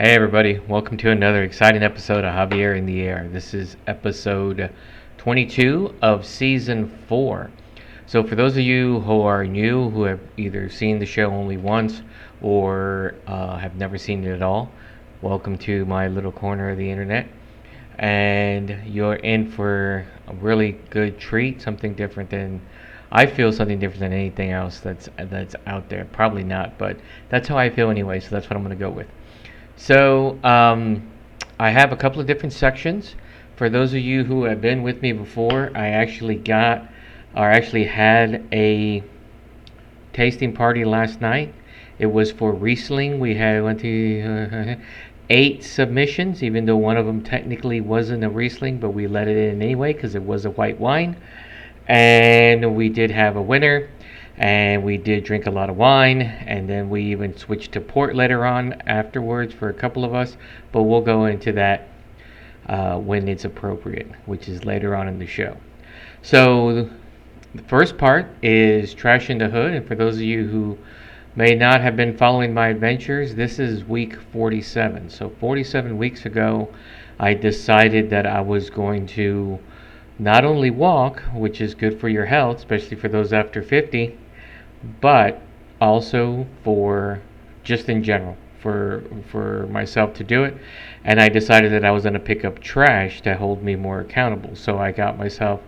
Hey everybody, welcome to another exciting episode of Javier in the Air. This is episode 22 of season 4. So for those of you who are new, who have either seen the show only once or have never seen it at all, welcome to my little corner of the internet. And you're in for a really good treat, something different than I feel something different than anything else that's out there. Probably not, but that's how I feel anyway, so that's what I'm going to go with. So I have a couple of different sections. For those of you who have been with me before, I actually had a tasting party last night. It was for Riesling. We went to 8 submissions, even though one of them technically wasn't a Riesling, but we let it in anyway because it was a white wine. And we did have a winner, and we did drink a lot of wine, and then we even switched to port later on afterwards for a couple of us, but we'll go into that when it's appropriate, which is later on in the show. So the first part is Trash in the Hood, and for those of you who may not have been following my adventures, this is week 47. So 47 weeks ago, I decided that I was going to not only walk, which is good for your health, especially for those after 50, but also for just in general for myself to do it. And I decided that I was going to pick up trash to hold me more accountable. So I got myself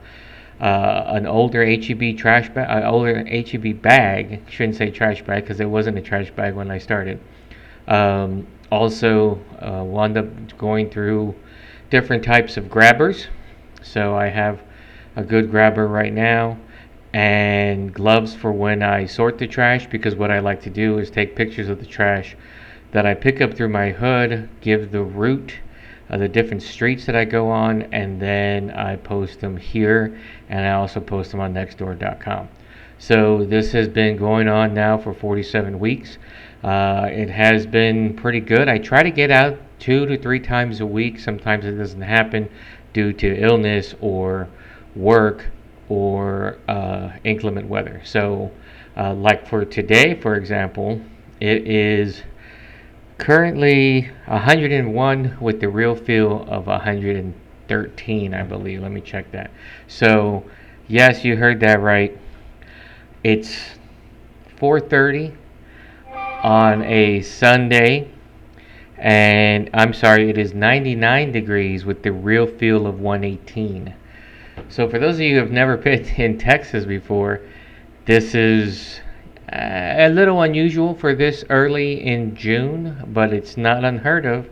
an older HEB bag. Shouldn't say trash bag because it wasn't a trash bag when I started. Also wound up going through different types of grabbers. So I have a good grabber right now, and gloves for when I sort the trash, because what I like to do is take pictures of the trash that I pick up through my hood, give the route of the different streets that I go on, and then I post them here, and I also post them on nextdoor.com. So this has been going on now for 47 weeks. It has been pretty good. I try to get out 2 to 3 times a week. Sometimes it doesn't happen due to illness or work or inclement weather. So like for today, for example, it is currently 101 with the real feel of 113, I believe. Let me check that. So yes, you heard that right. It's 4:30 on a Sunday, and I'm sorry, it is 99 degrees with the real feel of 118. So for those of you who have never been in Texas before, this is a little unusual for this early in June, but it's not unheard of,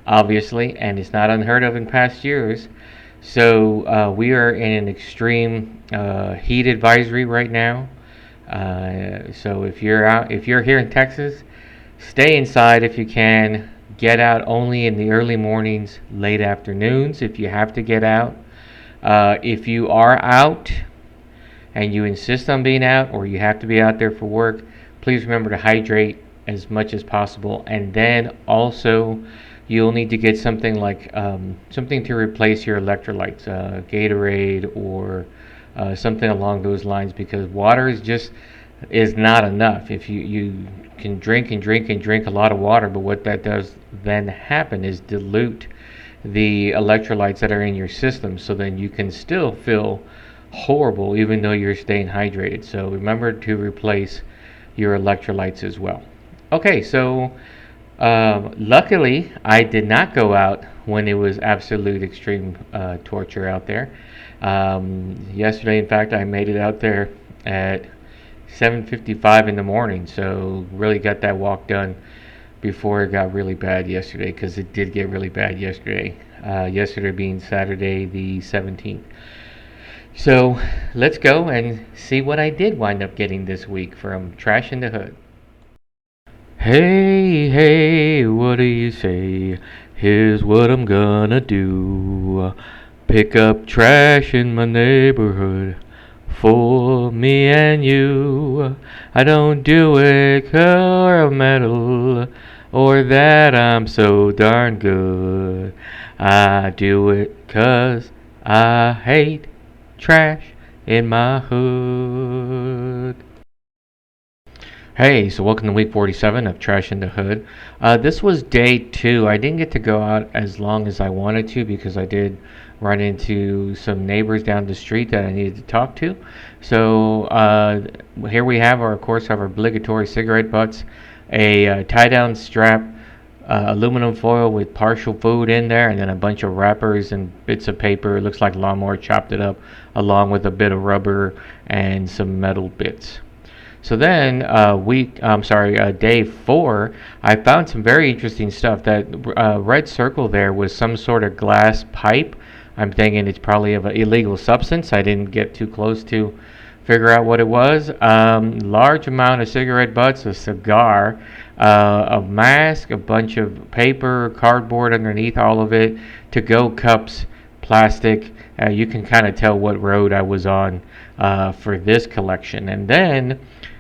obviously, and it's not unheard of in past years. So we are in an extreme heat advisory right now. So if you're here in Texas, stay inside if you can. Get out only in the early mornings, late afternoons if you have to get out. If you are out and you insist on being out, or you have to be out there for work, please remember to hydrate as much as possible. And then also, you'll need to get something like something to replace your electrolytes, Gatorade or something along those lines, because water is not enough. If you can drink and drink and drink a lot of water, but what that does then happen is dilute the electrolytes that are in your system, so then you can still feel horrible even though you're staying hydrated. So remember to replace your electrolytes as well. Okay, so luckily I did not go out when it was absolute extreme torture out there. Yesterday, in fact, I made it out there at 7:55 in the morning, so really got that walk done before it got really bad yesterday, because it did get really bad yesterday. Yesterday being Saturday the 17th. So let's go and see what I did wind up getting this week from Trash in the Hood. Hey, hey, what do you say? Here's what I'm gonna do. Pick up trash in my neighborhood for me and you. I don't do it 'cause I'm metal or that I'm so darn good. I do it 'cause I hate trash in my hood. Hey, so welcome to week 47 of Trash in the Hood. This was day two. I didn't get to go out as long as I wanted to because I did run into some neighbors down the street that I needed to talk to. So here we have our, of course, our obligatory cigarette butts, a tie-down strap, aluminum foil with partial food in there, and then a bunch of wrappers and bits of paper. It looks like lawnmower chopped it up, along with a bit of rubber and some metal bits. So then, day four, I found some very interesting stuff. That red circle there was some sort of glass pipe. I'm thinking it's probably of an illegal substance. I didn't get too close to figure out what it was. Large amount of cigarette butts, a cigar, a mask, a bunch of paper, cardboard underneath all of it, to-go cups, plastic. You can kind of tell what road I was on for this collection. And then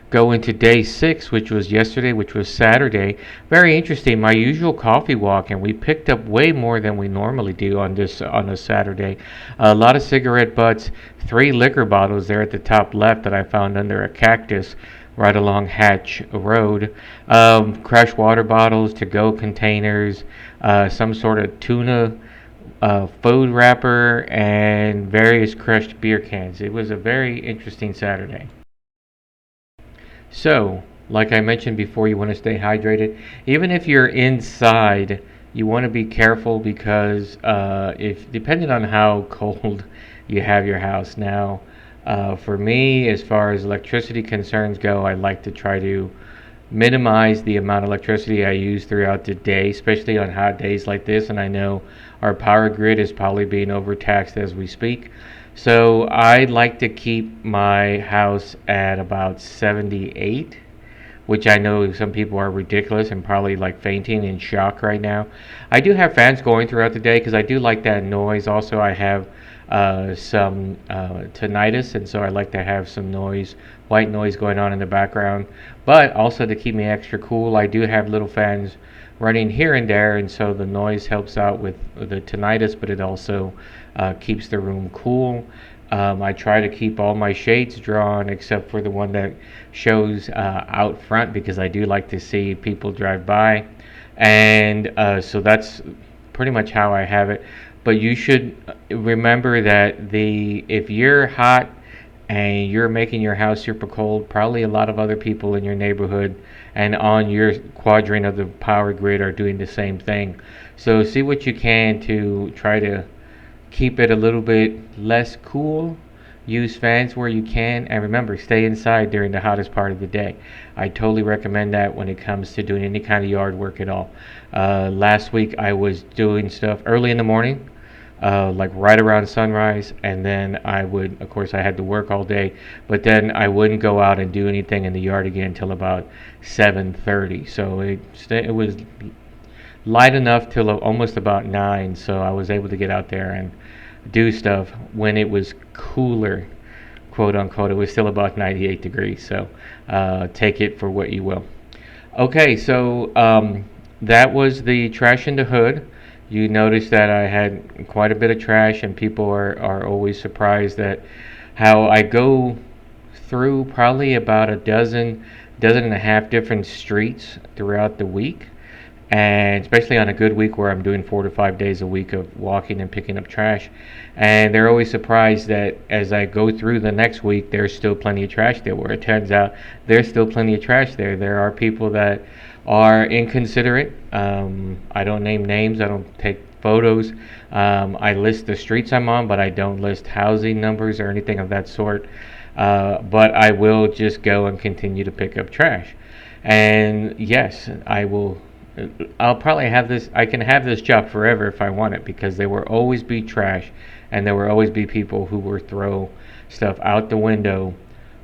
go into day six, which was yesterday, which was Saturday. Very interesting. My usual coffee walk, and we picked up way more than we normally do on a Saturday. A lot of cigarette butts, 3 liquor bottles there at the top left that I found under a cactus right along Hatch Road. Crushed water bottles, to-go containers, some sort of tuna food wrapper, and various crushed beer cans. It was a very interesting Saturday. So, like I mentioned before, you want to stay hydrated. Even if you're inside, you want to be careful because if depending on how cold you have your house. Now, for me, as far as electricity concerns go, I like to try to minimize the amount of electricity I use throughout the day, especially on hot days like this. And I know our power grid is probably being overtaxed as we speak. So I like to keep my house at about 78, which I know some people are ridiculous and probably like fainting in shock right now. I do have fans going throughout the day because I do like that noise. Also, I have some tinnitus, and so I like to have some noise, white noise going on in the background. But also to keep me extra cool, I do have little fans running here and there, and so the noise helps out with the tinnitus, but it also keeps the room cool. I try to keep all my shades drawn except for the one that shows out front because I do like to see people drive by. And so that's pretty much how I have it. But you should remember that if you're hot and you're making your house super cold, probably a lot of other people in your neighborhood and on your quadrant of the power grid are doing the same thing. So see what you can to try to keep it a little bit less cool. Use fans where you can, and remember, stay inside during the hottest part of the day. I totally recommend that when it comes to doing any kind of yard work at all. Last week I was doing stuff early in the morning, like right around sunrise, and then I would, of course, I had to work all day, but then I wouldn't go out and do anything in the yard again until about 7:30. So it was light enough till almost about 9, so I was able to get out there and do stuff when it was cooler, quote unquote. It was still about 98 degrees, so take it for what you will. Okay, so that was the trash in the hood. You notice that I had quite a bit of trash, and people are always surprised at how I go through probably about a dozen and a half different streets throughout the week, and especially on a good week where I'm doing 4 to 5 days a week of walking and picking up trash. And they're always surprised that as I go through the next week, there's still plenty of trash there, where it turns out there's still plenty of trash there. There are people that are inconsiderate. I don't name names, I don't take photos. I list the streets I'm on, but I don't list housing numbers or anything of that sort. But I will just go and continue to pick up trash. And yes, I'll probably have this. I can have this job forever if I want it, because there will always be trash, and there will always be people who will throw stuff out the window,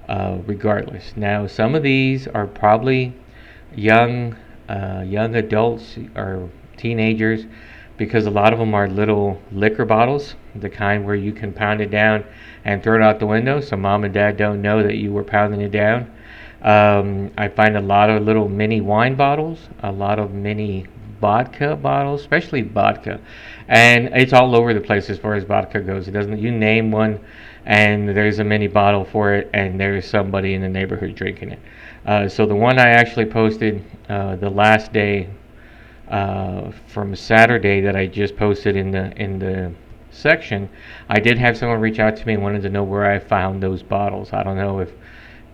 regardless. Now, some of these are probably young, young adults or teenagers, because a lot of them are little liquor bottles, the kind where you can pound it down and throw it out the window, so mom and dad don't know that you were pounding it down. I find a lot of little mini wine bottles, a lot of mini vodka bottles, especially vodka, and it's all over the place as far as vodka goes. It doesn't. You name one, and there's a mini bottle for it, and there's somebody in the neighborhood drinking it. So the one I actually posted the last day from Saturday that I just posted in the section, I did have someone reach out to me and wanted to know where I found those bottles. I don't know if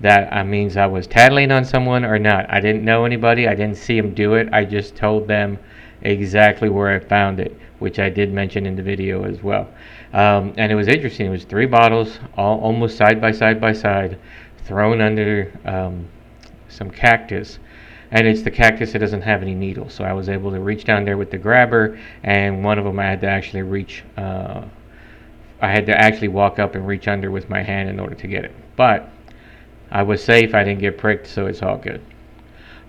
that means I was tattling on someone or not. I didn't know anybody. I didn't see them do it. I just told them exactly where I found it, which I did mention in the video as well. And it was interesting. It was 3 bottles, all almost side by side, thrown under some cactus. And it's the cactus that doesn't have any needles. So I was able to reach down there with the grabber, and one of them I had to actually reach. I had to actually walk up and reach under with my hand in order to get it. But I was safe. I didn't get pricked, so it's all good.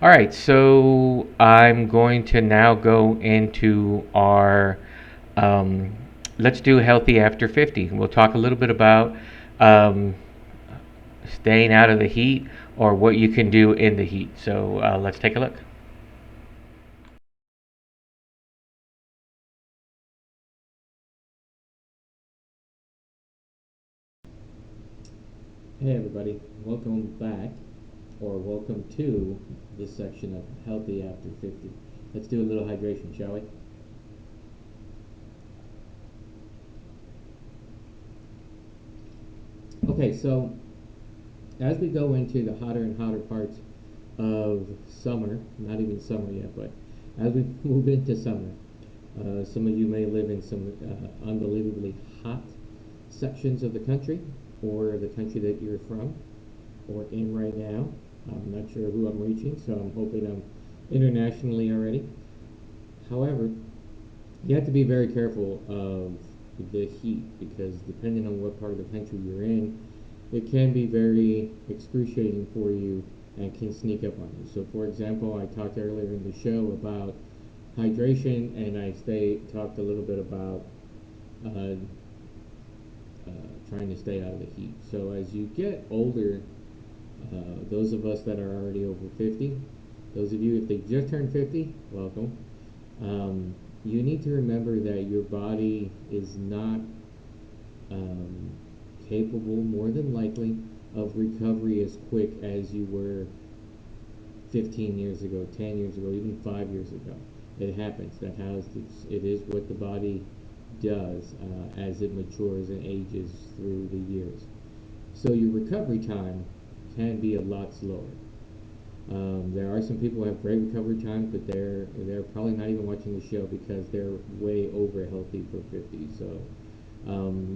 All right, so I'm going to now go into our let's do healthy after 50. We'll talk a little bit about um, staying out of the heat or what you can do in the heat. So let's take a look. Hey everybody, welcome back, or welcome to this section of Healthy After 50. Let's do a little hydration, shall we? Okay, so as we go into the hotter and hotter parts of summer, not even summer yet, but as we move into summer, some of you may live in some unbelievably hot sections of the country, or the country that you're from or in right now. I'm not sure who I'm reaching, so I'm hoping I'm internationally already. However, you have to be very careful of the heat because depending on what part of the country you're in, it can be very excruciating for you and can sneak up on you. So, for example, I talked earlier in the show about hydration, and talked a little bit about uh, trying to stay out of the heat. So, as you get older, those of us that are already over 50, those of you if they just turned 50, welcome. You need to remember that your body is not um, capable, more than likely, of recovery as quick as you were 15 years ago, 10 years ago, even 5 years ago. It happens. It is what the body does as it matures and ages through the years. So your recovery time can be a lot slower. There are some people who have great recovery times, but they're probably not even watching the show because they're way over healthy for 50. So,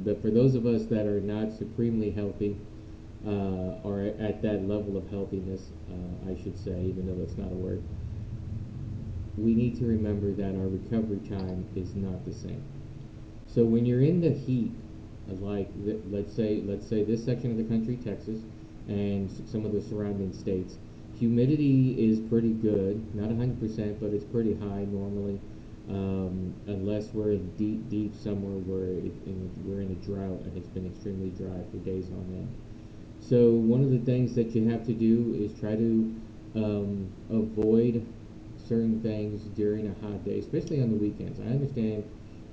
but for those of us that are not supremely healthy, or at that level of healthiness, I should say, even though that's not a word, we need to remember that our recovery time is not the same. So when you're in the heat, let's say this section of the country, Texas, and some of the surrounding states, humidity is pretty good, not 100%, but it's pretty high normally, unless we're in deep somewhere where we're in a drought and it's been extremely dry for days on end. So one of the things that you have to do is try to avoid certain things during a hot day, especially on the weekends. I understand,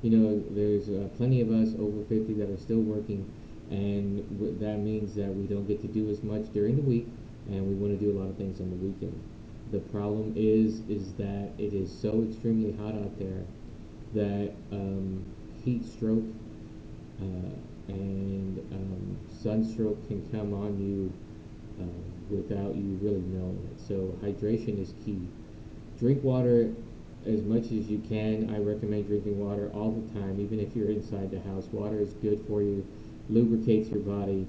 there's plenty of us over 50 that are still working, and that means that we don't get to do as much during the week, and we want to do a lot of things on the weekend. The problem is that it is so extremely hot out there that heat stroke and sunstroke can come on you without you really knowing it. So hydration is key. Drink water as much as you can. I recommend drinking water all the time, even if you're inside the house. Water is good for you, lubricates your body,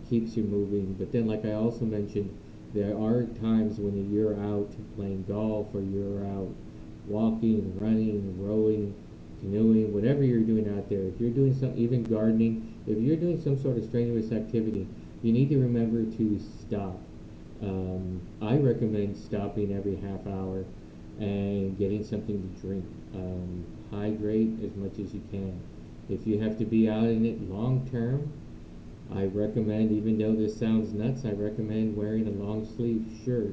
keeps you moving. But then, like I also mentioned, there are times when you're out playing golf or you're out walking, running, rowing, canoeing, whatever you're doing out there. If you're doing some, even gardening, if you're doing some sort of strenuous activity, you need to remember to stop. I recommend stopping every half hour and getting something to drink. Hydrate as much as you can. If you have to be out in it long term, I recommend, even though this sounds nuts, I recommend wearing a long sleeve shirt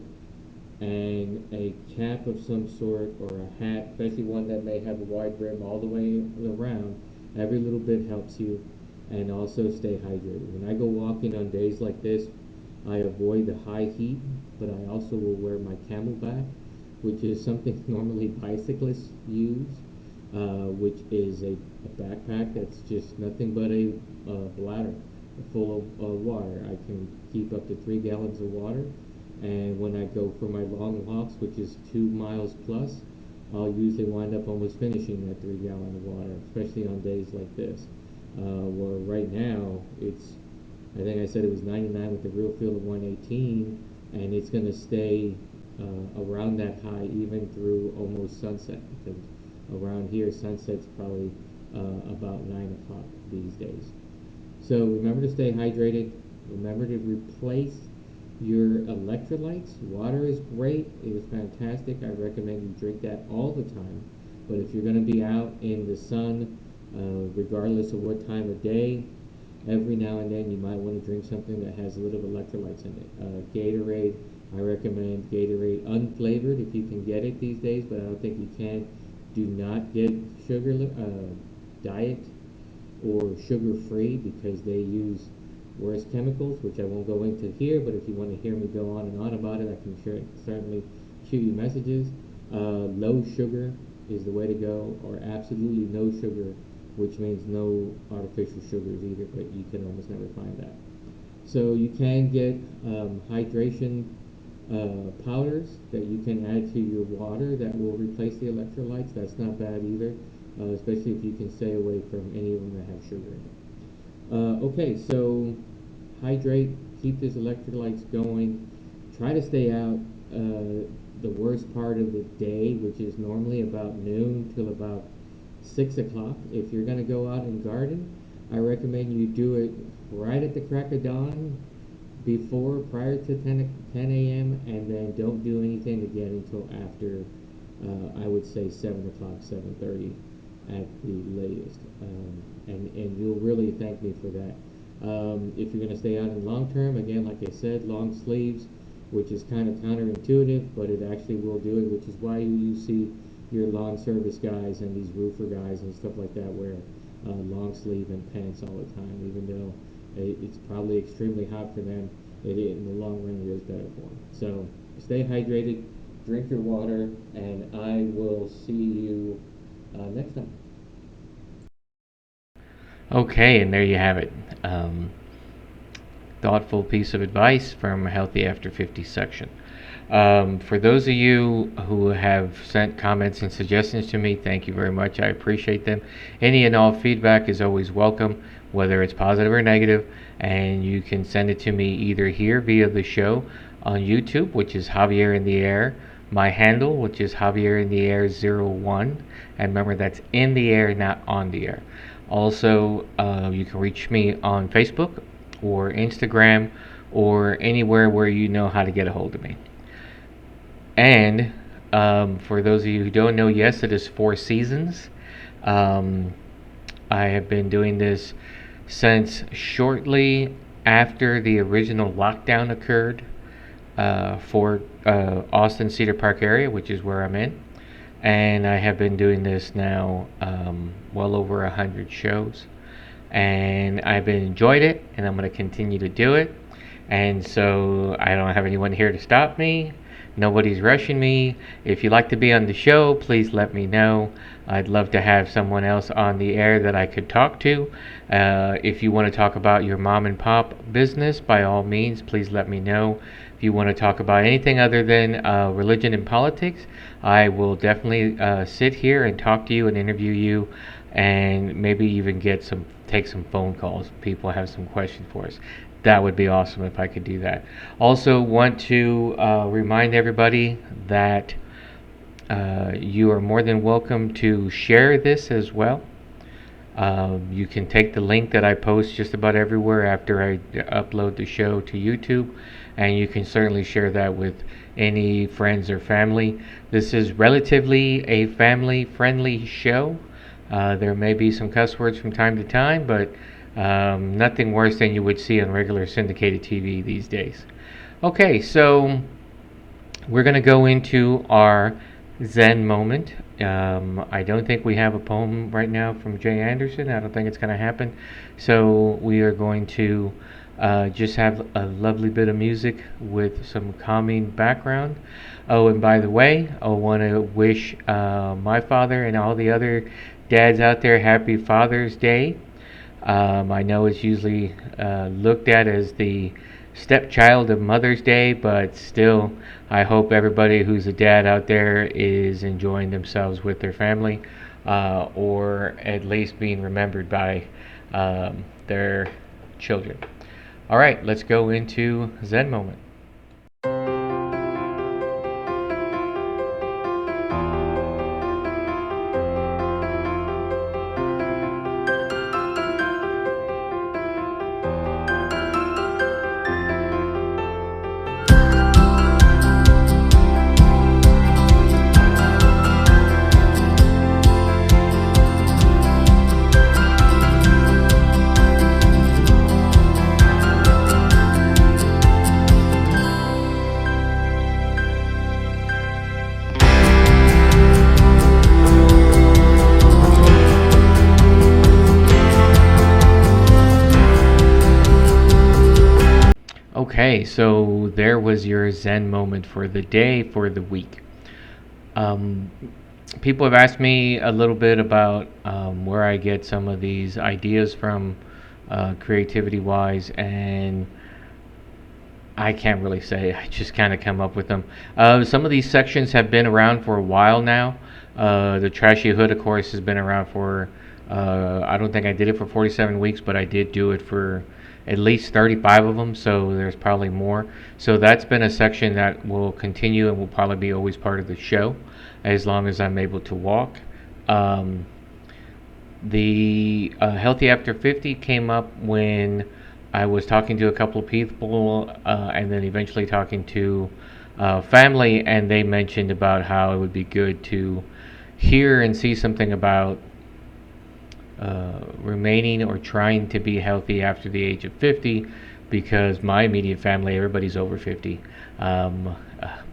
and a cap of some sort or a hat, especially one that may have a wide brim all the way around. Every little bit helps you. and also stay hydrated. When I go walking on days like this, I avoid the high heat, but I also will wear my camelback, which is something normally bicyclists use, which is a backpack that's just nothing but a bladder full of water. I can keep up to 3 gallons of water, and when I go for my long walks, which is 2 miles plus, I'll usually wind up almost finishing that 3 gallon of water, especially on days like this. Where right now I think I said it was 99 with the real feel of 118, and it's going to stay around that high even through almost sunset, because around here sunset's probably about 9 o'clock these days. So remember to stay hydrated. Remember to replace your electrolytes. Water is great. It is fantastic. I recommend you drink that all the time. But if you're going to be out in the sun, regardless of what time of day, every now and then you might want to drink something that has a little electrolytes in it. Gatorade, I recommend Gatorade unflavored if you can get it these days, but I don't think you can. Do not get sugar diet or sugar free because they use worse chemicals, which I won't go into here, but if you want to hear me go on and on about it, I can certainly shoot you messages. Low sugar is the way to go, or absolutely no sugar, which means no artificial sugars either, but you can almost never find that. So you can get hydration powders that you can add to your water that will replace the electrolytes. That's not bad either, especially if you can stay away from any of them that have sugar in it. Okay, so hydrate, keep those electrolytes going. Try to stay out the worst part of the day, which is normally about noon till about 6 o'clock. If you're going to go out and garden, I recommend you do it right at the crack of dawn, prior to 10 a.m., and then don't do anything again until after, I would say 7 o'clock, 7:30 at the latest. And you'll really thank me for that. If you're going to stay out in long term, again, like I said, long sleeves, which is kind of counterintuitive, but it actually will do it, which is why you see your lawn service guys and these roofer guys and stuff like that wear long sleeve and pants all the time, even though it's probably extremely hot for them. In the long run, it is better for them. So stay hydrated, drink your water, and I will see you next time. Okay, and there you have it. Thoughtful piece of advice from Healthy After 50 section. For those of you who have sent comments and suggestions to me, thank you very much. I appreciate them. Any and all feedback is always welcome, whether it's positive or negative, and you can send it to me either here via the show on YouTube, which is Javier In The Air, my handle, which is Javier In The Air 01, and remember that's in the air, not on the air. Also, you can reach me on Facebook or Instagram or anywhere where you know how to get a hold of me. And for those of you who don't know, yes, it is 4 seasons. I have been doing this since shortly after the original lockdown occurred for Austin Cedar Park area, which is where I'm in. And I have been doing this now well over 100 shows. And I've been enjoyed it, and I'm going to continue to do it. And so I don't have anyone here to stop me. Nobody's rushing me. If you'd like to be on the show, please let me know. I'd love to have someone else on the air that I could talk to. If you want to talk about your mom and pop business, by all means, please let me know. If you want to talk about anything other than religion and politics, I will definitely sit here and talk to you and interview you, and maybe even take some phone calls. People have some questions for us. That would be awesome if I could do that. Also want to remind everybody that you are more than welcome to share this as well. You can take the link that I post just about everywhere after I upload the show to YouTube, and you can certainly share that with any friends or family. This is relatively a family-friendly show. There may be some cuss words from time to time, but nothing worse than you would see on regular syndicated TV these days. Okay, so we're going to go into our Zen Moment. I don't think we have a poem right now from Jay Anderson. I don't think it's going to happen. So we are going to just have a lovely bit of music with some calming background. Oh, and by the way, I want to wish my father and all the other dads out there happy Father's Day. I know it's usually looked at as the stepchild of Mother's Day, but still, I hope everybody who's a dad out there is enjoying themselves with their family, or at least being remembered by their children. All right, let's go into Zen Moment. Okay, so there was your Zen moment for the day, for the week. Um, People have asked me a little bit about where I get some of these ideas from, creativity wise, and I can't really say. I just kind of come up with them. Some of these sections have been around for a while now. The Trashy Hood, of course, has been around for, I don't think I did it for 47 weeks, but I did do it for at least 35 of them, so there's probably more. So that's been a section that will continue and will probably be always part of the show as long as I'm able to walk. Um, the Healthy After 50 came up when I was talking to a couple of people, and then eventually talking to family, and they mentioned about how it would be good to hear and see something about remaining or trying to be healthy after the age of 50, because my immediate family, everybody's over 50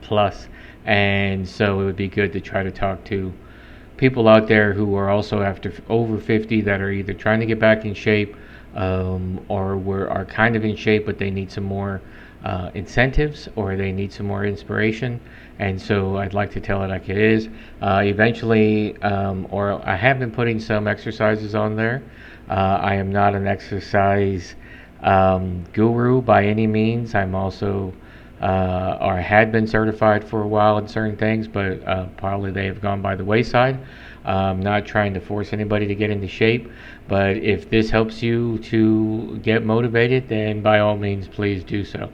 plus, and so it would be good to try to talk to people out there who are also after over 50 that are either trying to get back in shape, are kind of in shape but they need some more incentives, or they need some more inspiration. And so I'd like to tell it like it is. Eventually, or I have been putting some exercises on there. I am not an exercise guru by any means. I'm also or had been certified for a while in certain things, but probably they have gone by the wayside. I'm not trying to force anybody to get into shape, but if this helps you to get motivated, then by all means, please do so.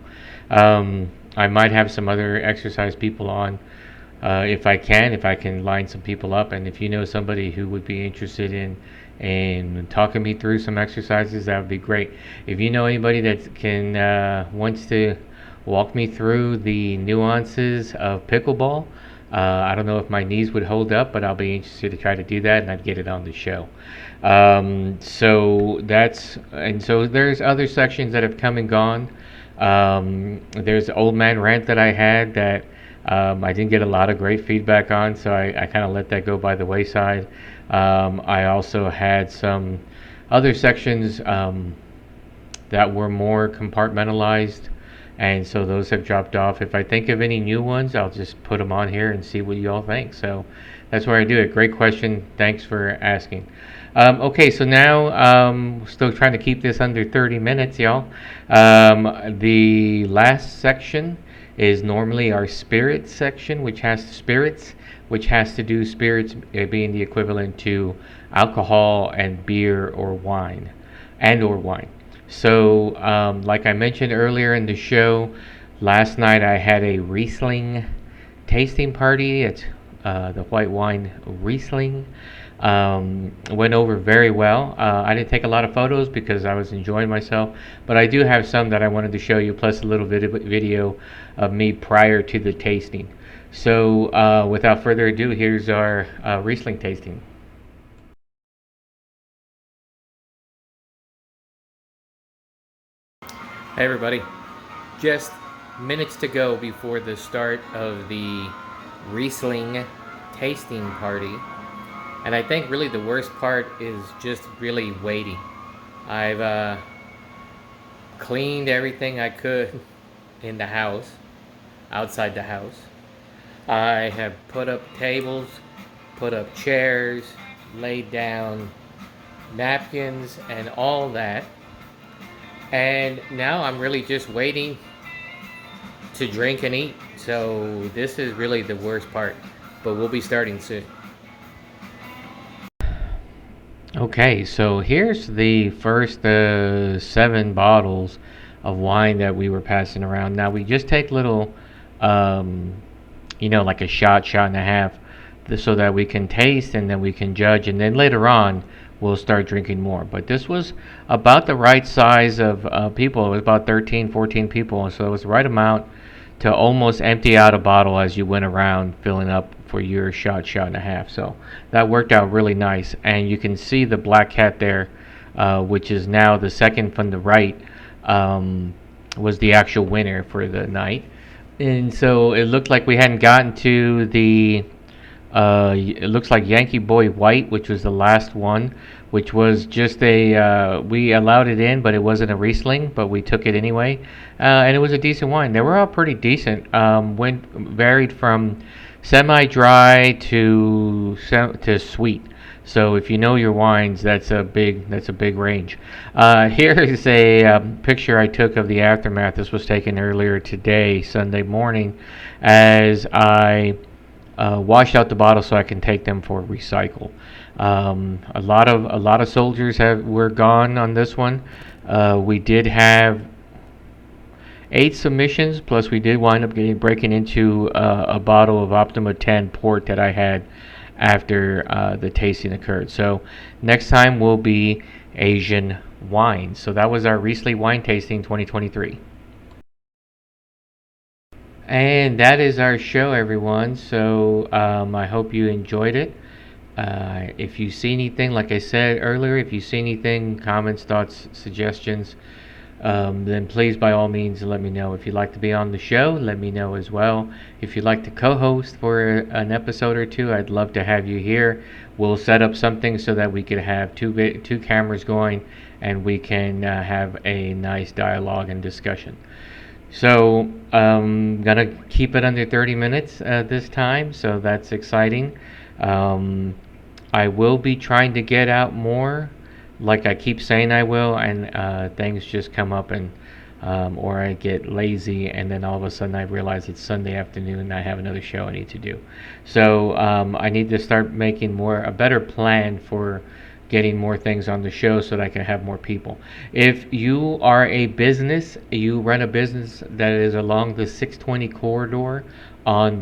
I might have some other exercise people on, if I can line some people up, and if you know somebody who would be interested in talking me through some exercises, that would be great. If you know anybody that can wants to walk me through the nuances of pickleball, I don't know if my knees would hold up, but I'll be interested to try to do that, and I'd get it on the show. So there's other sections that have come and gone. There's the old man rant that I had that I didn't get a lot of great feedback on, so I kind of let that go by the wayside. I also had some other sections that were more compartmentalized, and so those have dropped off. If I think of any new ones, I'll just put them on here and see what you all think. So that's where I do it. Great question. Thanks for asking. Okay, so now still trying to keep this under 30 minutes, y'all. The last section is normally our spirits section, which has to do spirits being the equivalent to alcohol and beer or wine, and or wine. So, like I mentioned earlier in the show, last night I had a Riesling tasting party. It's the white wine Riesling. Went over very well. I didn't take a lot of photos because I was enjoying myself, but I do have some that I wanted to show you, plus a little video of me prior to the tasting. So, without further ado, here's our Riesling tasting. Hey everybody, just minutes to go before the start of the Riesling Tasting Party. And I think really the worst part is just really waiting. I've cleaned everything I could in the house, outside the house. I have put up tables, put up chairs, laid down napkins, and all that. And now I'm really just waiting to drink and eat. So this is really the worst part, but we'll be starting soon. Okay, so here's the first 7 bottles of wine that we were passing around. Now we just take little, um, like a shot and a half, so that we can taste and then we can judge, and then later on we'll start drinking more. But this was about the right size of people. It was about 13, 14 people, so it was the right amount to almost empty out a bottle as you went around filling up for your shot and a half. So that worked out really nice. And you can see the black cat there, which is now the second from the right, was the actual winner for the night. And so it looked like we hadn't gotten to the it looks like Yankee Boy White, which was the last one, which was just we allowed it in, but it wasn't a Riesling, but we took it anyway. And it was a decent wine. They were all pretty decent. Varied from semi-dry to sweet. So if you know your wines, that's a big range. Here is a picture I took of the aftermath. This was taken earlier today, Sunday morning, as I washed out the bottles so I can take them for recycle. A lot of soldiers were gone on this one. We did have 8 submissions, plus we did wind up breaking into a bottle of Optima 10 port that I had after the tasting occurred. So next time will be Asian wine. So that was our Riesling wine tasting 2023. And that is our show, everyone. So I hope you enjoyed it. If you see anything, like I said earlier, if you see anything, comments, thoughts, suggestions, then please, by all means, let me know. If you'd like to be on the show, let me know as well. If you'd like to co-host for an episode or two, I'd love to have you here. We'll set up something so that we could have two cameras going, and we can have a nice dialogue and discussion. So gonna keep it under 30 minutes this time, so that's exciting. I will be trying to get out more, like I keep saying I will, and things just come up, and or I get lazy, and then all of a sudden I realize it's Sunday afternoon and I have another show I need to do. So I need to start making a better plan for getting more things on the show so that I can have more people. If you are a business, you run a business that is along the 620 corridor on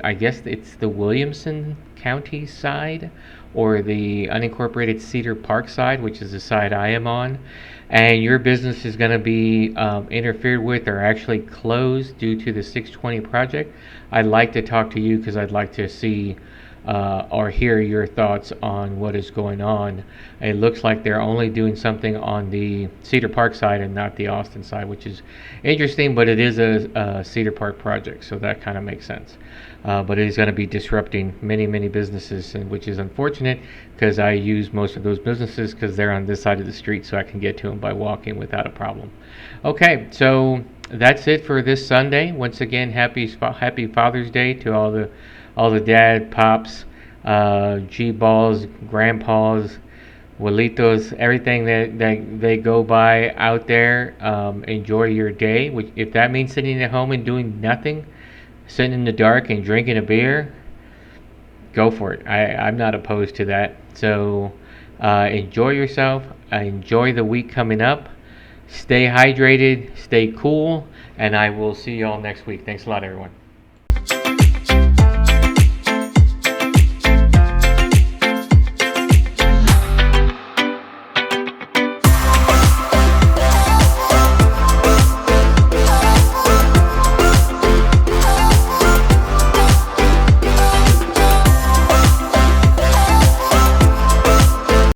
I guess it's the Williamson County side, or the unincorporated Cedar Park side, which is the side I am on, and your business is going to be interfered with or actually closed due to the 620 project, I'd like to talk to you because I'd like to see or hear your thoughts on what is going on. It looks like they're only doing something on the Cedar Park side and not the Austin side, which is interesting, but it is a Cedar Park project, so that kind of makes sense. But it is going to be disrupting many businesses, which is unfortunate because I use most of those businesses because they're on this side of the street, so I can get to them by walking without a problem. Okay, so that's it for this Sunday. Once again, happy Father's Day to all the dad, pops, G-balls, grandpas, abuelitos, everything that they go by out there. Enjoy your day. If that means sitting at home and doing nothing, sitting in the dark and drinking a beer, go for it. I'm not opposed to that. So enjoy yourself. Enjoy the week coming up. Stay hydrated. Stay cool. And I will see you all next week. Thanks a lot, everyone.